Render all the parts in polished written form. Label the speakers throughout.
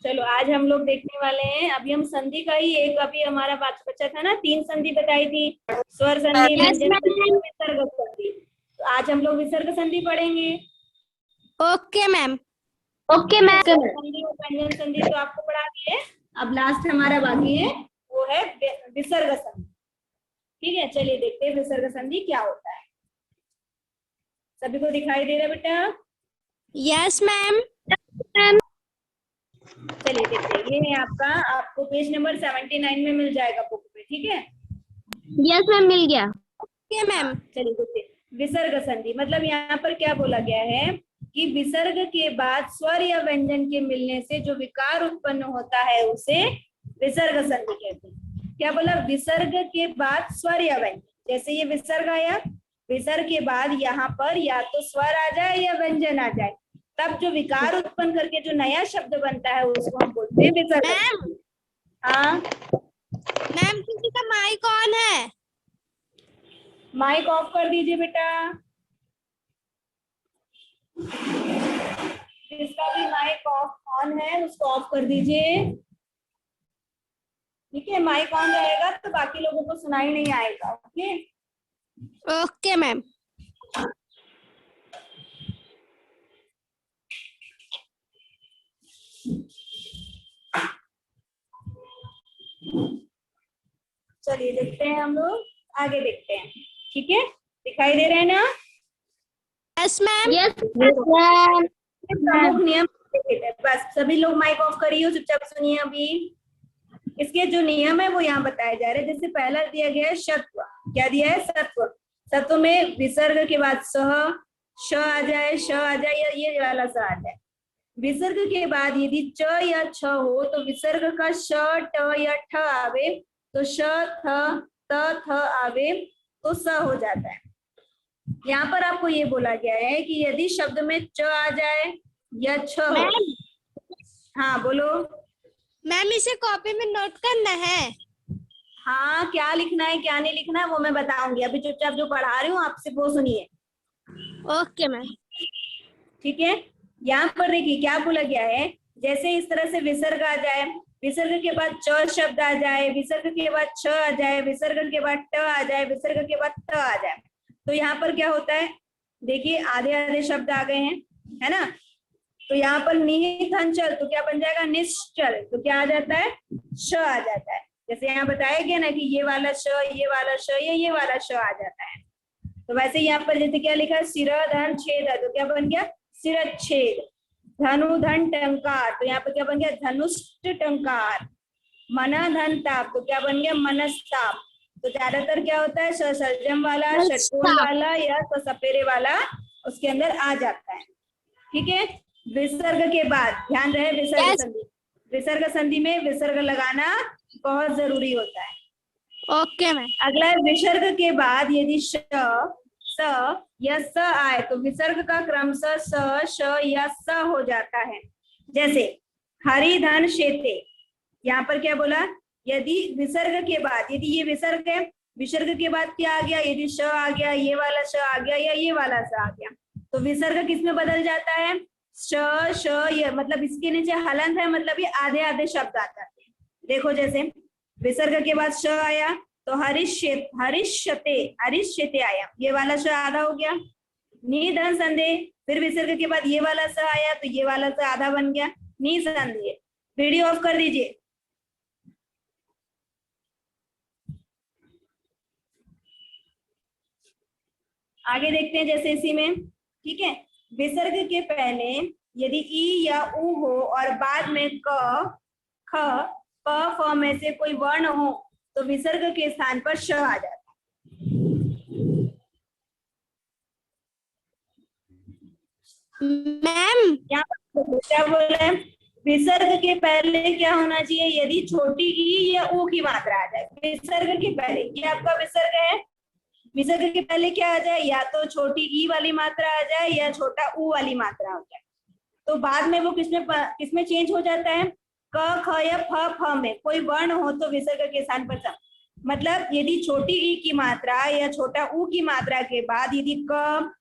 Speaker 1: चलो आज हम लोग देखने वाले हैं। अभी हम संधि का ही एक अभी हमारा बात बचा था ना, 3 संधि बताई थी, स्वर संधि, व्यंजन संधि और विसर्ग संधि। तो आज हम लोग विसर्ग संधि पढ़ेंगे।
Speaker 2: Okay ma'am.
Speaker 1: Okay ma'am. स्वर संधि और व्यंजन संधि तो आपको पढ़ा दिए। अब लास्ट हमारा बाकी है, वो है विसर्ग संधि। ठीक है, चलिए देखते हैं विसर्ग संधि क्या होता है। सभी को दिखाई दे रहा है बेटा?
Speaker 2: Yes ma'am.
Speaker 1: चलिए देखते हैं। ये है आपका, आपको पेज नंबर 79 में मिल जाएगा बुक में। ठीक है,
Speaker 3: यस मैम, मिल गया।
Speaker 2: Okay ma'am.
Speaker 1: चलिए देखते हैं। विसर्ग संधि मतलब यहाँ पर क्या बोला गया है कि विसर्ग के बाद स्वर या व्यंजन के मिलने से जो विकार उत्पन्न होता है उसे विसर्ग संधि कहते हैं। क्या बोला? विसर्ग के बाद स्वर या व्यंजन, जैसे ये विसर्ग आया, विसर्ग के बाद यहाँ पर या तो स्वर आ जाए या व्यंजन आ जाए, तब जो विकार उत्पन्न करके जो नया शब्द बनता है उसको हम बोलते हैं विसर्ग।
Speaker 2: मैम,
Speaker 1: हाँ
Speaker 2: मैम किसी का माइक ऑन है?
Speaker 1: माइक ऑफ कर दीजिए बेटा। जिसका भी माइक ऑफ ऑन है उसको ऑफ कर दीजिए। ठीक है, माइक ऑन रहेगा तो बाकी लोगों को सुनाई नहीं आएगा। Okay,
Speaker 2: okay ma'am.
Speaker 1: चलिए देखते हैं, हम लोग आगे देखते हैं। ठीक है, दिखाई दे रहे हैं ना?
Speaker 2: Yes ma'am.
Speaker 3: Yes ma'am.
Speaker 1: प्रमुख नियम बस सभी लोग माइक ऑफ करिए, चुपचाप सुनिए। अभी इसके जो नियम है वो यहाँ बताए जा रहे हैं। जैसे पहला दिया गया है सत्व। क्या दिया है? सत्व। सत्व में विसर्ग के बाद सह, श आ जाए, श आ जाए या ये वाला स आ जाए। विसर्ग के बाद यदि च या छ हो तो विसर्ग का श, ट या ठ आवे तो श, थ, त, थ आवे तो स हो जाता है। यहाँ पर आपको ये बोला गया है कि यदि शब्द में च आ जाए या छ हो।
Speaker 2: मैम,
Speaker 1: हाँ बोलो।
Speaker 2: मैम इसे कॉपी में नोट करना है।
Speaker 1: हाँ, क्या लिखना है क्या नहीं लिखना है वो मैं बताऊंगी। अभी चुपचाप जो पढ़ा रही हूँ आपसे वो सुनिए।
Speaker 2: Okay ma'am.
Speaker 1: ठीक है, यहाँ पर देखिए क्या बोला गया है। जैसे इस तरह से विसर्ग आ जाए, विसर्ग के बाद च शब्द आ जाए, विसर्ग के बाद छ आ जाए, विसर्ग के बाद ट आ जाए, विसर्ग के बाद त आ जाए, तो यहाँ पर क्या होता है? देखिए आधे आधे शब्द आ गए हैं, है ना? तो यहाँ पर निहित हंचल तो क्या बन जाएगा? निश्चल। तो क्या आ जाता है? श आ जाता है। जैसे यहाँ बताया गया ना कि ये वाला श, ये वाला श या ये वाला श आ जाता है। तो वैसे यहाँ पर जैसे क्या लिखा है? सिर धन छेद, तो क्या बन गया? सिरच्छेद। धनु धन टंकार, तो यहाँ पर क्या बन गया? धनुष्ट टंकार। मना धन ताप, तो क्या बन गया? मनस्ताप। तो ज्यादातर क्या होता है? सजम वाला, षटकोण वाला या सपेरे वाला उसके अंदर आ जाता है। ठीक है, विसर्ग के बाद ध्यान रहे, विसर्ग संधि, विसर्ग संधि में विसर्ग लगाना बहुत जरूरी होता है।
Speaker 2: Okay ma'am.
Speaker 1: अगला है विसर्ग के बाद यदि श, स या स आए तो विसर्ग का क्रम स, श या स हो जाता है। जैसे हरि धन शेते, यहाँ पर क्या बोला? यदि विसर्ग के बाद, यदि ये विसर्ग है, विसर्ग के बाद क्या आ गया? यदि श आ गया, ये वाला श आ गया या ये वाला श आ गया, तो विसर्ग किस में बदल जाता है? श, श ये मतलब इसके नीचे हलंत है, मतलब ये आधे आधे शब्द आ जाते हैं। देखो जैसे विसर्ग के बाद श आया तो हरिष्यते, हरिष्यते आया, ये वाला श आधा हो गया। निधन संदेह, फिर विसर्ग के बाद ये वाला स आया तो ये वाला स आधा बन गया, निसंदेह। वीडियो ऑफ कर दीजिए। आगे देखते हैं जैसे इसी में। ठीक है, विसर्ग के पहले यदि ई या उ हो और बाद में क, ख, प, फ में से कोई वर्ण हो तो विसर्ग के स्थान पर श आ जाता है।
Speaker 2: मैम
Speaker 1: यहाँ पर क्या बोल रहे हैं? विसर्ग के पहले क्या होना चाहिए? यदि छोटी ई या ऊ की मात्रा आ जाए विसर्ग के पहले, ये आपका विसर्ग है, विसर्ग के पहले क्या आ जाए? या तो छोटी ई वाली मात्रा आ जाए या छोटा ऊ वाली मात्रा हो जाए, तो बाद में वो किसमें चेंज हो जाता है? क, ख या फ में कोई वर्ण हो तो विसर्ग के स्थान पर स। मतलब यदि छोटी ई की मात्रा या छोटा ऊ की मात्रा के बाद यदि क,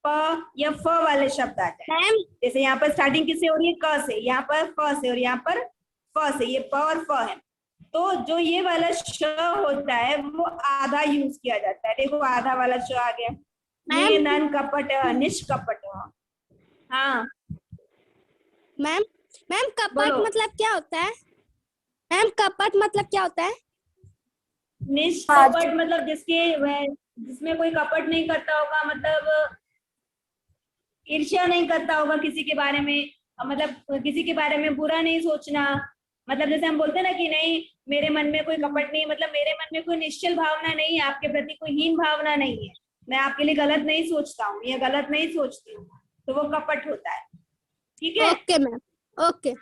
Speaker 1: प या फ वाले शब्द आ जाए।
Speaker 2: मैम
Speaker 1: जैसे यहाँ पर स्टार्टिंग किससे हो रही है, क से, यहाँ पर फ से और यहाँ पर फ से, ये प और फ है। तो जो ये वाला श होता है वो आधा यूज किया जाता है। देखो आधा वाला श आ गया, निधन कपट निष्कपट। हाँ
Speaker 2: मैम मैम कपट
Speaker 1: बोलो।
Speaker 2: मतलब क्या होता है? मैम कपट मतलब क्या होता है?
Speaker 1: निष्कपट मतलब जिसमें कोई कपट नहीं करता होगा, मतलब ईर्ष्या नहीं करता होगा किसी के बारे में, मतलब किसी के बारे में बुरा नहीं सोचना। मतलब जैसे हम बोलते हैं ना कि नहीं मेरे मन में कोई कपट नहीं, मतलब मेरे मन में कोई निश्चल भावना नहीं है, आपके प्रति कोई हीन भावना नहीं है, मैं आपके लिए गलत नहीं सोचता हूँ या गलत नहीं सोचती हूँ, तो वो कपट होता है। ठीक है।
Speaker 2: Okay ma'am, okay.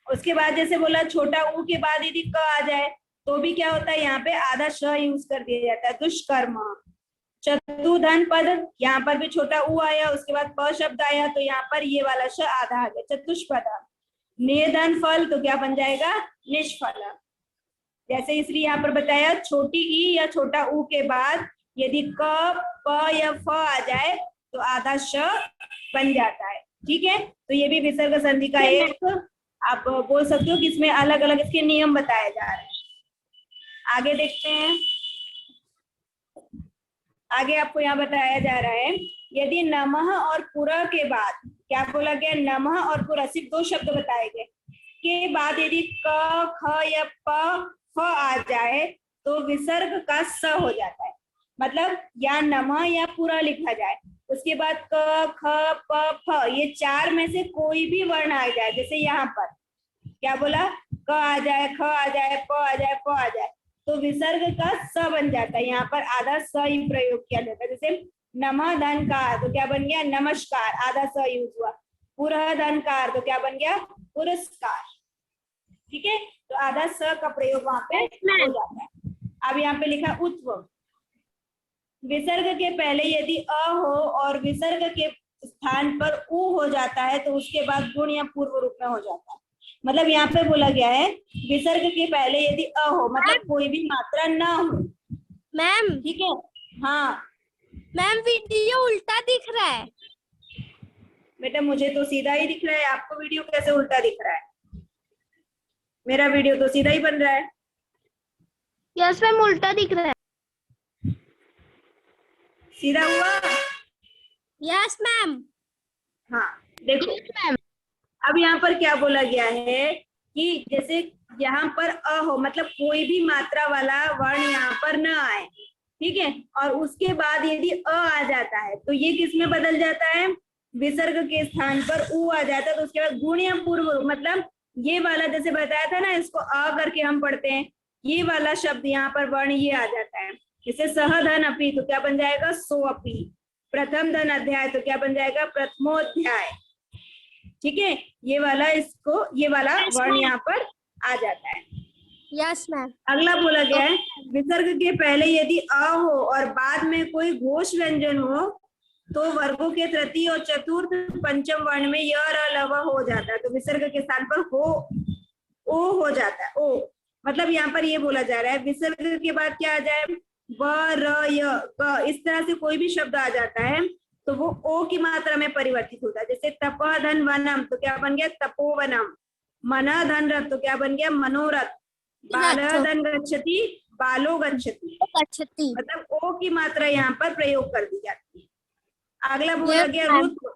Speaker 1: उसके बाद जैसे बोला छोटा ऊ के बाद यदि क आ जाए तो भी क्या होता है, यहाँ पे आधा श यूज कर दिया जाता है, दुष्कर्म। चतुधन पद, यहाँ पर भी छोटा ऊ आया, उसके बाद प शब्द आया तो यहाँ पर ये वाला श आधा आ गया, चतुष्पद। निर्धन फल तो क्या बन जाएगा, निष्फल। जैसे इसलिए यहाँ पर बताया छोटी ई या छोटा ऊ के बाद यदि क प या फ आ जाए तो आधा श बन जाता है। ठीक है, तो ये भी विसर्ग संधि का एक आप बोल सकते हो कि इसमें अलग अलग इसके नियम बताए जा रहे हैं। आगे देखते हैं, आगे आपको यहाँ बताया जा रहा है यदि नमः और पुरा के बाद, क्या बोला गया, नमः और पुरा, सिर्फ दो शब्द बताए गए, के बाद यदि क ख या प फ आ जाए तो विसर्ग का स हो जाता है। मतलब या नमः या पुरा लिखा जाए, उसके बाद क ख प फ ये चार में से कोई भी वर्ण आ जाए, जैसे यहाँ पर क्या बोला, क आ जाए, ख आ जाए, प आ जाए, फ आ जाए, तो विसर्ग का स बन जाता है। यहाँ पर आधा स ही प्रयोग किया जाता है। जैसे नमः धनकार तो क्या बन गया, नमस्कार, आधा स यूज हुआ। पुरः धनकार तो क्या बन गया, पुरस्कार। ठीक है, तो आधा स का प्रयोग वहां पे हो जाता है। अब यहाँ पे लिखा उत्व, विसर्ग के पहले यदि अ हो और विसर्ग के स्थान पर उ हो जाता है तो उसके बाद गुण या पूर्व रूप में हो जाता है। मतलब यहाँ पे बोला गया है विसर्ग के पहले यदि अ हो, मतलब कोई भी मात्रा ना हो।
Speaker 2: मैम
Speaker 1: ठीक है, हाँ
Speaker 2: मैम वीडियो उल्टा दिख रहा है।
Speaker 1: बेटा मुझे तो सीधा ही दिख रहा है, आपको वीडियो कैसे उल्टा दिख रहा है? मेरा वीडियो तो सीधा ही बन रहा है।
Speaker 3: यस मैम, उल्टा दिख रहा है।
Speaker 1: सीधा हुआ?
Speaker 2: Yes ma'am.
Speaker 1: हाँ देखो,
Speaker 3: मैम
Speaker 1: अब यहाँ पर क्या बोला गया है कि जैसे यहाँ पर अ हो, मतलब कोई भी मात्रा वाला वर्ण यहाँ पर न आए। ठीक है, और उसके बाद यदि अ आ जाता है तो ये किस में बदल जाता है, विसर्ग के स्थान पर उ आ जाता है। तो उसके बाद गुण या पूर्व, मतलब ये वाला जैसे बताया था ना, इसको अ करके हम पढ़ते हैं, ये वाला शब्द यहाँ पर वर्ण ये आ जाता है। जैसे सह धन अपी तो क्या बन जाएगा, सो अपी। प्रथम धन अध्याय तो क्या बन जाएगा, प्रथमोध्याय। ठीक है, ये वाला इसको, ये वाला वर्ण यहाँ पर आ जाता है।
Speaker 2: Yes ma'am.
Speaker 1: अगला बोला गया है विसर्ग के पहले यदि अ हो और बाद में कोई घोष व्यंजन हो तो वर्गों के तृतीय और चतुर्थ पंचम वर्ण में य र ल व हो जाता है। तो विसर्ग के स्थान पर हो ओ हो जाता है, ओ। मतलब यहाँ पर ये बोला जा रहा है विसर्ग के बाद क्या आ जाए, व र य क, इस तरह से कोई भी शब्द आ जाता है तो वो ओ की मात्रा में परिवर्तित होता है। जैसे तपः धन वनम तो क्या बन गया, तपोवनम। मनः धन रथ तो क्या बन गया, मनोरथ। बालः धन गच्छति, बालो गच्छति। मतलब ओ की मात्रा यहाँ पर प्रयोग कर दी जाती है। अगला बोला गया रुत्व।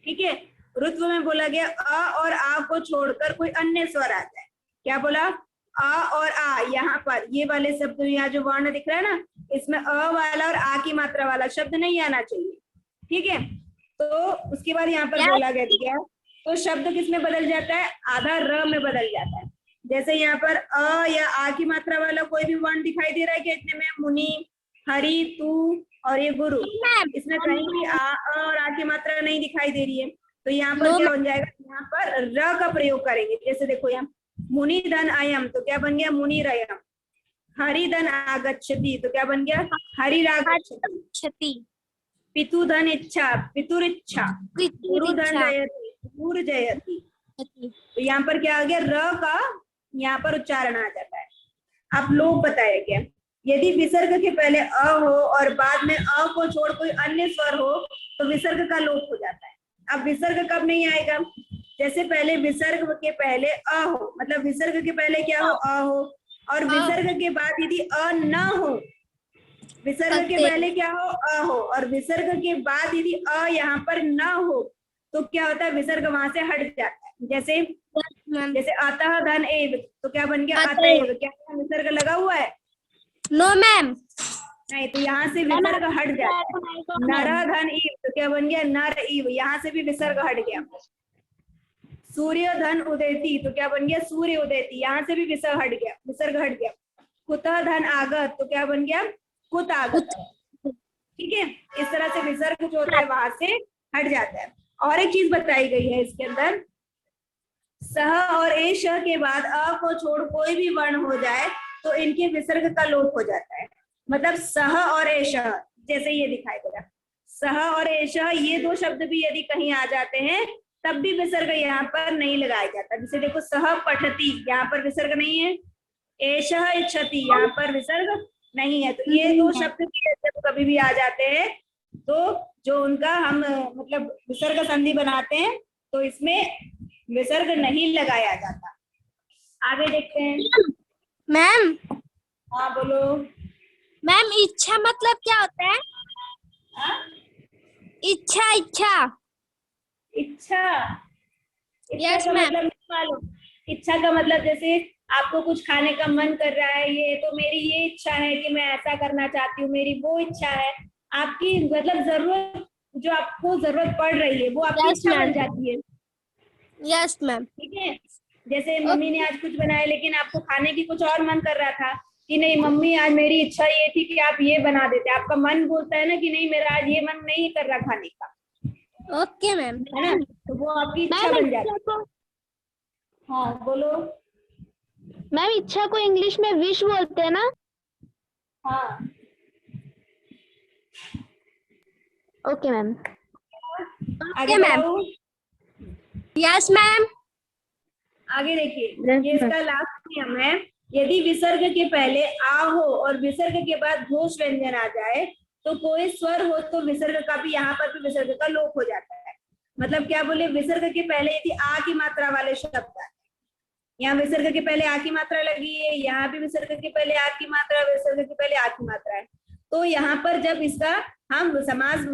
Speaker 1: ठीक है, रुत्व में बोला गया अ और आ को छोड़कर कोई अन्य स्वर आ जाए। क्या बोला, अ और आ, यहाँ पर ये वाले शब्द, यहाँ जो वर्ण दिख रहा है ना, इसमें अ वाला और आ की मात्रा वाला शब्द नहीं आना चाहिए। ठीक है, तो उसके बाद यहाँ पर बोला गया तो शब्द किस में बदल जाता है, आधा र में बदल जाता है। जैसे यहाँ पर अ या आ की मात्रा वाला कोई भी वर्ण दिखाई दे रहा है क्या इतने में, मुनि, हरि, तू और ये गुरु, इसमें कहीं भी आ और आ की मात्रा नहीं दिखाई दे रही है। तो यहाँ पर क्या बन जाएगा, यहाँ पर र का प्रयोग करेंगे। जैसे देखो यहाँ मुनि धन अयम तो क्या बन गया, मुनिरयम। हरि धन आगच्छति तो क्या बन गया, हरिरागच्छति। पितु धन इच्छा, पितुरिच्छा। गुरु धन जयति, गुरुर्जयति। तो यहाँ पर क्या आ गया, र का यहाँ पर उच्चारण आ जाता है। अब लोप बताया गया, यदि विसर्ग के पहले अ हो और बाद में अ को छोड़ कोई अन्य स्वर हो तो विसर्ग का लोप हो जाता है। अब विसर्ग कब नहीं आएगा? जैसे पहले विसर्ग के पहले अ हो, मतलब विसर्ग के पहले क्या हो? अ हो, और विसर्ग के बाद यदि अ न हो, विसर्ग के पहले क्या हो? अ हो, और विसर्ग के बाद यदि अ यहाँ पर न हो तो क्या होता है? विसर्ग वहां से हट जाता है। जैसे जैसे अतः धन एव, तो क्या बन गया? अतएव। क्या विसर्ग लगा हुआ है?
Speaker 2: No ma'am.
Speaker 1: नहीं, तो यहाँ से विसर्ग हट जाता है। नर धन ईव, तो क्या बन गया? नर ईव, यहाँ से भी विसर्ग हट गया। सूर्य धन उदयती, तो क्या बन गया? सूर्य उदयती, यहाँ से भी विसर्ग हट गया, विसर्ग हट गया। कुतः धन आगत, तो क्या बन गया? कुत आगत। ठीक है, इस तरह से विसर्ग जो होता है वहां से हट जाता है। और एक चीज बताई गई है इसके अंदर, सह और एश के बाद अ को छोड़ कोई भी वर्ण हो जाए तो इनके विसर्ग का लोप हो जाता है। मतलब सह और एश, जैसे ये दिखाई दे रहा, सह और एश, ये दो शब्द भी यदि कहीं आ जाते हैं तब भी विसर्ग यहाँ पर नहीं लगाया जाता। जैसे देखो, सह पठती, यहाँ पर विसर्ग नहीं है। एश इच्छति, यहाँ पर विसर्ग नहीं है। तो ये दो शब्द भी जब कभी भी आ जाते हैं तो जो उनका हम मतलब विसर्ग संधि बनाते हैं तो इसमें विसर्ग नहीं लगाया जाता। आगे देखते हैं।
Speaker 2: मैम,
Speaker 1: हाँ बोलो।
Speaker 2: मैम इच्छा मतलब क्या होता है?
Speaker 1: हाँ?
Speaker 2: इच्छा, इच्छा।
Speaker 1: इच्छा, इच्छा
Speaker 2: यस
Speaker 1: का
Speaker 2: मैम।
Speaker 1: मतलब नहीं मालूम? इच्छा का मतलब जैसे आपको कुछ खाने का मन कर रहा है, ये तो मेरी ये इच्छा है कि मैं ऐसा करना चाहती हूँ, मेरी वो इच्छा है। आपकी मतलब जरूरत, जो आपको जरूरत पड़ रही है वो आपकी
Speaker 2: यस
Speaker 1: इच्छा बन
Speaker 2: मैम।
Speaker 1: जाती है।
Speaker 2: Yes ma'am.
Speaker 1: ठीक है, जैसे मम्मी ने आज कुछ बनाया लेकिन आपको खाने की कुछ और मन कर रहा था कि नहीं मम्मी आज मेरी इच्छा ये थी कि आप ये बना देते, आपका मन बोलता है ना कि नहीं मेरा आज ये मन नहीं कर रहा खाने का,
Speaker 2: ओके मैम।
Speaker 1: है ना? तो वो आपकी इच्छा बन जाती है। हाँ बोलो।
Speaker 3: मैम इच्छा को इंग्लिश में विश बोलते हैं ना?
Speaker 1: हाँ,
Speaker 3: ओके मैम।
Speaker 1: आगे
Speaker 2: मैम।
Speaker 1: बढ़ाऊं?
Speaker 2: Yes ma'am.
Speaker 1: आगे देखिए, ये इसका लास्ट नियम है। यदि विसर्ग के पहले आ हो और विसर्ग के बाद घोष व्यंजन आ जाए तो कोई स्वर हो तो विसर्ग का भी, यहाँ पर भी विसर्ग का लोप हो जाता है। मतलब क्या बोले, विसर्ग के पहले यदि आ की मात्रा वाले शब्द आए, यहाँ विसर्ग के पहले आ की मात्रा लगी है, यहाँ भी विसर्ग के पहले आ की मात्रा, विसर्ग के पहले आ की मात्रा है, तो यहाँ पर जब इसका हम समास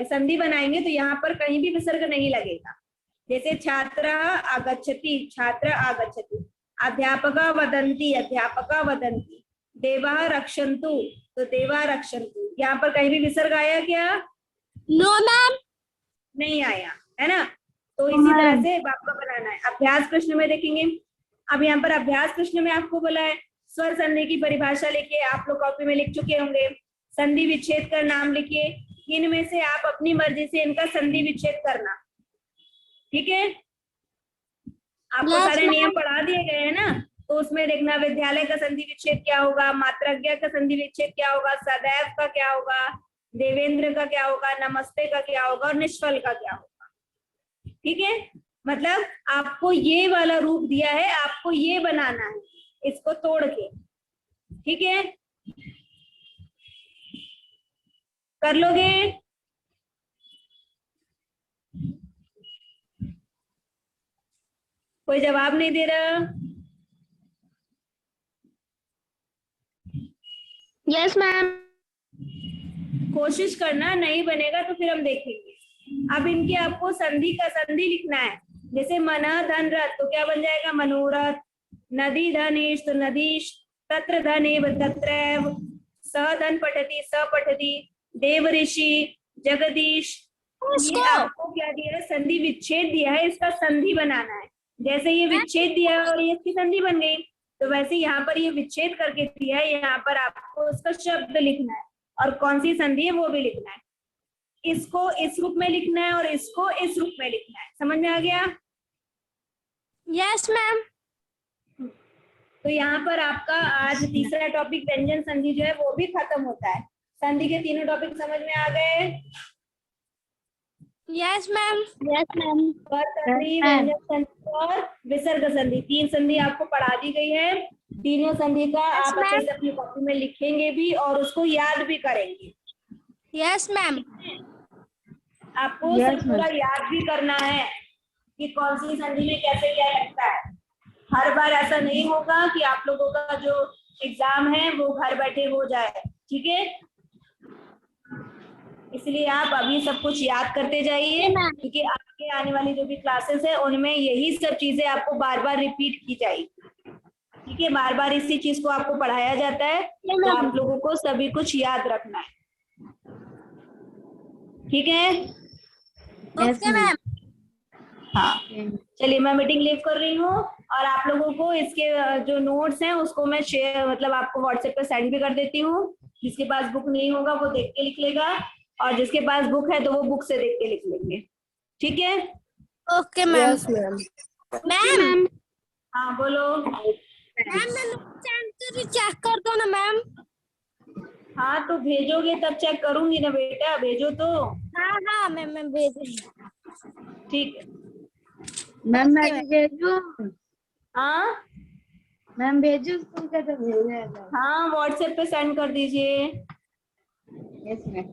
Speaker 1: संधि बनाएंगे तो यहाँ पर कहीं भी विसर्ग नहीं लगेगा। जैसे छात्र आगच्छति, छात्र आगच्छति, अध्यापका वदंती, अध्यापका वदंती, देवा रक्षन्तु, तो देवा रक्षन्तु, यहाँ पर कहीं भी विसर्ग आया क्या?
Speaker 2: No ma'am.
Speaker 1: नहीं आया, है ना? तो इसी तरह से आपको बनाना है। अभ्यास प्रश्न में देखेंगे। अब यहाँ पर अभ्यास प्रश्न में आपको बोला है स्वर संधि की परिभाषा लिखिए, आप लोग कॉपी में लिख चुके होंगे। संधि विच्छेद कर नाम लिखिए, इनमें से आप अपनी मर्जी से इनका संधि विच्छेद करना। ठीक है, आपको सारे नियम पढ़ा दिए गए हैं ना, तो उसमें देखना विद्यालय का संधि विच्छेद क्या होगा, मात्रज्ञ का संधि विच्छेद क्या होगा, सदैव का क्या होगा, देवेंद्र का क्या होगा, नमस्ते का क्या होगा और निष्फल का क्या होगा। ठीक है, मतलब आपको ये वाला रूप दिया है, आपको ये बनाना है इसको तोड़ के। ठीक है, कर लोगे? कोई जवाब नहीं दे रहा?
Speaker 3: Yes ma'am.
Speaker 1: कोशिश करना, नहीं बनेगा तो फिर हम देखेंगे। अब इनके आपको संधि का संधि लिखना है। जैसे मना धन रथ, तो क्या बन जाएगा? मनोरथ। नदी धनेश, तो नदीश। तत्र धनेव, तत्रैव। स धन पठति, स पठति। देव ऋषि, जगदीश। ये आपको क्या दिया है? संधि विच्छेद दिया है, इसका संधि बनाना है। जैसे ये विच्छेद दिया है और ये इसकी संधि बन गई, तो वैसे यहाँ पर ये विच्छेद करके दिया है, यहाँ पर आपको उसका शब्द लिखना है और कौन सी संधि है वो भी लिखना है। इसको इस रूप में लिखना है और इसको इस रूप में लिखना है। समझ में आ गया?
Speaker 2: Yes ma'am.
Speaker 1: तो यहाँ पर आपका आज तीसरा टॉपिक व्यंजन संधि जो है वो भी खत्म होता है। संधि के तीनों टॉपिक समझ में आ गए?
Speaker 2: Yes ma'am.
Speaker 3: Yes ma'am.
Speaker 1: स्वर संधि, व्यंजन संधि और विसर्ग संधि, तीन संधि आपको पढ़ा दी गई है। तीनों संधि का
Speaker 2: Yes,
Speaker 1: आप अच्छे
Speaker 2: ma'am.
Speaker 1: से अपनी कॉपी में लिखेंगे भी और उसको याद भी करेंगे।
Speaker 2: Yes ma'am.
Speaker 1: आपको
Speaker 4: Yes,
Speaker 1: सब पूरा
Speaker 4: ma'am.
Speaker 1: याद भी करना है कि कौन सी संधि में कैसे क्या लगता है। हर बार ऐसा नहीं होगा कि आप लोगों का जो एग्जाम है वो घर बैठे हो जाए, ठीक है। इसलिए आप अभी सब कुछ याद करते जाइए, क्योंकि आपके आने वाली जो भी क्लासेस है उनमें यही सब चीजें आपको बार बार रिपीट की जाएगी, ठीक है। बार बार इसी चीज को आपको पढ़ाया जाता है, तो आप लोगों को सभी कुछ याद रखना है, ठीक है।
Speaker 4: Yes,
Speaker 2: okay
Speaker 4: ma'am.
Speaker 2: मैम।
Speaker 1: हाँ, चलिए मैं मीटिंग लीव कर रही हूँ और आप लोगों को इसके जो नोट्स हैं उसको मैं शेयर मतलब आपको व्हाट्सएप पे सेंड भी कर देती हूँ। जिसके पास बुक नहीं होगा वो देख के लिख लेगा और जिसके पास बुक है तो वो बुक से देख के लिख लेंगे, ठीक है।
Speaker 2: Okay ma'am.
Speaker 4: Yes, ma'am.
Speaker 2: Ma'am
Speaker 1: हाँ बोलो।
Speaker 2: मैम मैं सेंड कर चेक कर दो ना मैम।
Speaker 1: हाँ तो भेजोगे तब चेक करूंगी ना बेटा, भेजो तो।
Speaker 2: हाँ हाँ मैम मैं भेज रही हूँ।
Speaker 1: ठीक है।
Speaker 4: मैम मैं भी भेजूं?
Speaker 1: हाँ
Speaker 4: मैम भेजूं स्कूल का तो भेजा है।
Speaker 1: हाँ व्हाट्सएप पे सेंड कर दीजिए।
Speaker 4: Yes, ma'am.